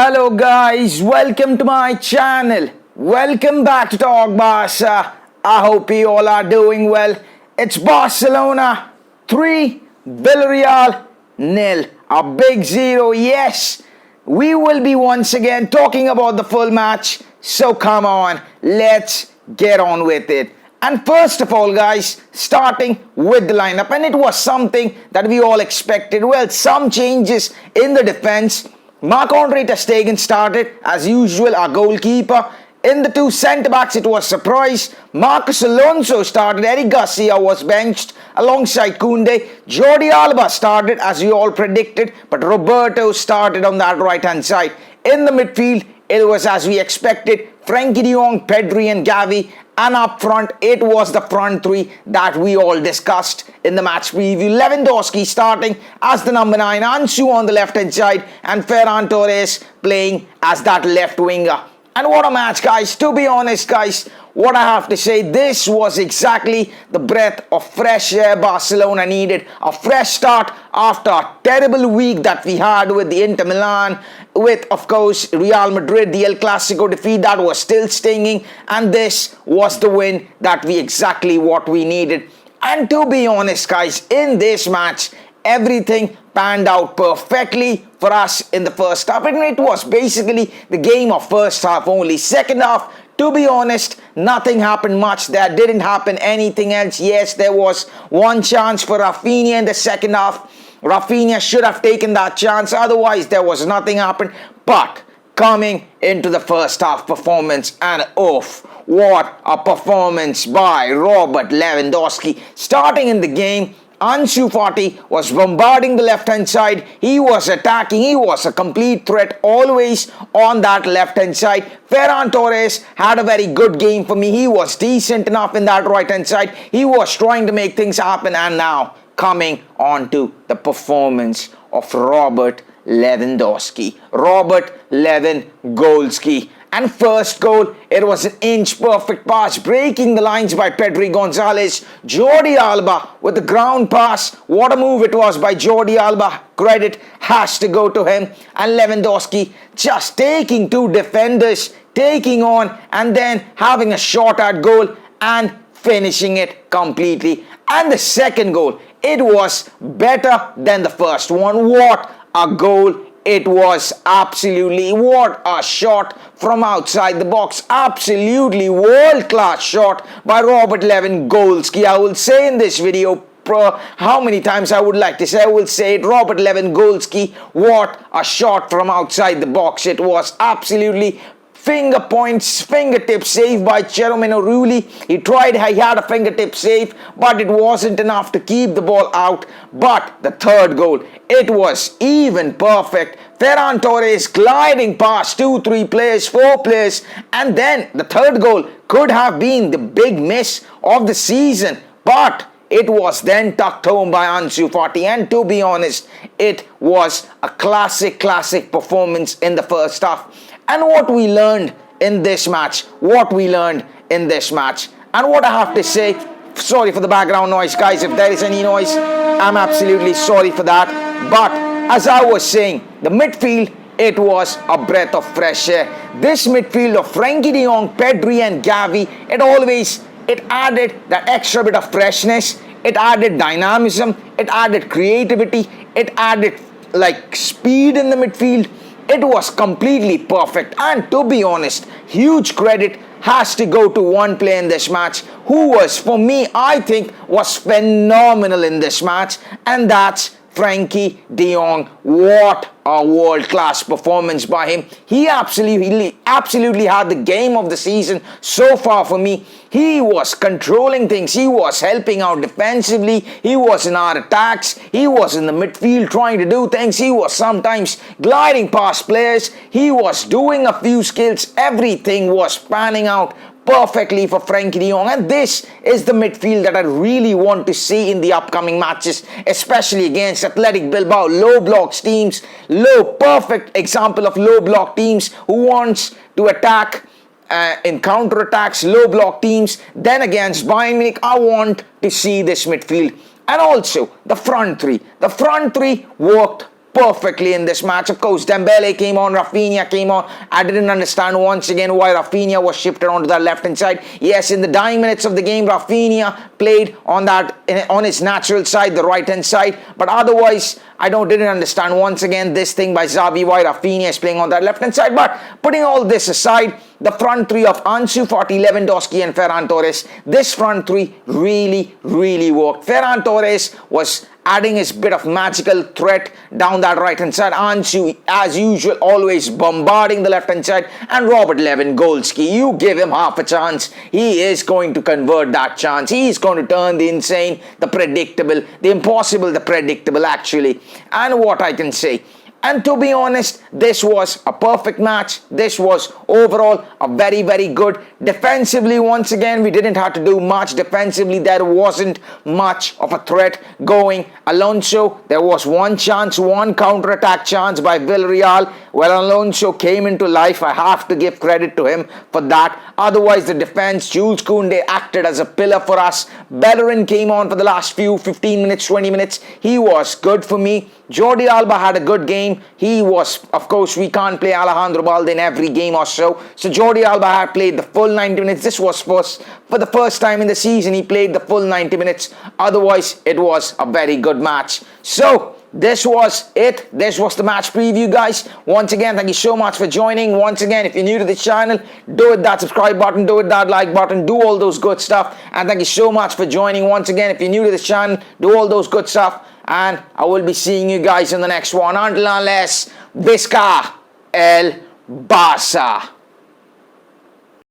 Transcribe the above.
Hello guys, welcome to my channel. Welcome back to Talk Barca. I hope you all are doing well. It's Barcelona 3, Villarreal 0. A big 0, yes. We will be once again talking about the full match. So come on, let's get on with it. And first of all guys, starting with the lineup. And it was something that we all expected. Well, some changes in the defense. Marc-Andre ter Stegen started as usual, our goalkeeper. In the two centre-backs, it was surprise. Marcos Alonso started. Eric Garcia was benched alongside Koundé. Jordi Alba started as we all predicted, but Roberto started on that right-hand side. In the midfield, it was as we expected. Frenkie de Jong, Pedri and Gavi. And up front, it was the front three that we all discussed in the match preview. Lewandowski starting as the number 9, Ansu on the left-hand side, and Ferran Torres playing as that left winger. And what a match, guys. To be honest, guys, what I have to say, this was exactly the breath of fresh air Barcelona needed. A fresh start after a terrible week that we had with the Inter Milan, with, of course, Real Madrid, the El Clasico defeat that was still stinging. And this was the win that exactly what we needed. And to be honest, guys, in this match, everything panned out perfectly for us in the first half. And it was basically the game of first half only. Second half, to be honest, nothing happened much. There didn't happen anything else. Yes, there was one chance for Rafinha in the second half. Rafinha should have taken that chance. Otherwise, there was nothing happened. But coming into the first half performance, and oof, what a performance by Robert Lewandowski. Starting in the game, Ansu Fati was bombarding the left-hand side. He was attacking. He was a complete threat always on that left-hand side. Ferran Torres had a very good game for me. He was decent enough in that right-hand side. He was trying to make things happen. And now coming on to the performance of Robert Lewandowski. Robert Lewandowski. And first goal, it was an inch-perfect pass, breaking the lines by Pedri Gonzalez. Jordi Alba with the ground pass. What a move it was by Jordi Alba. Credit has to go to him. And Lewandowski just taking two defenders, taking on, and then having a shot at goal and finishing it completely. And the second goal, it was better than the first one. What a goal it was. Absolutely, what a shot from outside the box. Absolutely world-class shot by Robert Lewandowski. I will say in this video, how many times I would like to say, I will say it, Robert Lewandowski, what a shot from outside the box. It was absolutely fingertip save by Cheromino Rulli. He had a fingertip save, but it wasn't enough to keep the ball out. But the third goal, it was even perfect. Ferran Torres gliding past 2, 3 players, 4 players, and then the third goal could have been the big miss of the season, but it was then tucked home by Ansu Fati. And to be honest, it was a classic performance in the first half. And what we learned in this match, and what I have to say, sorry for the background noise, guys. If there is any noise, I'm absolutely sorry for that. But as I was saying, the midfield, it was a breath of fresh air. This midfield of Frenkie de Jong, Pedri and Gavi, it added that extra bit of freshness. It added dynamism. It added creativity. It added speed in the midfield. It was completely perfect. And to be honest, huge credit has to go to one player in this match who was, for me, I think, was phenomenal in this match. And that's Frenkie de Jong. What a world-class performance by him. He absolutely had the game of the season so far for me. He was controlling things. He was helping out defensively. He was in our attacks. He was in the midfield trying to do things. He was sometimes gliding past players. He was doing a few skills. Everything was panning out perfectly for Frenkie de Jong. And this is the midfield that I really want to see in the upcoming matches, especially against Athletic Bilbao. Low blocks teams, perfect example of low block teams who wants to attack in counter-attacks, low block teams. Then against Bayern Munich, I want to see this midfield. And also the front three. The front three worked perfectly in this match. Of course, Dembele came on, Rafinha came on. I didn't understand once again why Rafinha was shifted onto that left-hand side. Yes, in the dying minutes of the game, Rafinha played on his natural side, the right-hand side. But otherwise, I didn't understand once again this thing by Xavi, why Rafinha is playing on that left-hand side. But putting all this aside, the front three of Ansu Fati, Lewandowski and Ferran Torres, this front three really, really worked. Ferran Torres was adding his bit of magical threat down that right-hand side. Ansu, as usual, always bombarding the left-hand side. And Robert Lewandowski, you give him half a chance, he is going to convert that chance. He is going to turn the insane, the predictable, the impossible, the predictable, actually. And what I can say, and to be honest, this was a perfect match. This was overall a very, very good. Defensively, once again, we didn't have to do much. Defensively, there wasn't much of a threat going. Alonso, there was one chance, one counter-attack chance by Villarreal. Well, Alonso came into life. I have to give credit to him for that. Otherwise, the defense, Jules Koundé acted as a pillar for us. Bellerin came on for the last 15 minutes, 20 minutes. He was good for me. Jordi Alba had a good game. He was, of course, we can't play Alejandro Balde in every game or so. So Jordi Alba had played the full 90 minutes. This was for the first time in the season he played the full 90 minutes. Otherwise, it was a very good match. So this was it. This was the match preview, guys. Once again, thank you so much for joining. Once again, if you're new to the channel, do hit that subscribe button, do hit that like button, do all those good stuff. And thank you so much for joining. Once again, if you're new to the channel, do all those good stuff. And I will be seeing you guys in the next one. Until unless, Visca el Barça.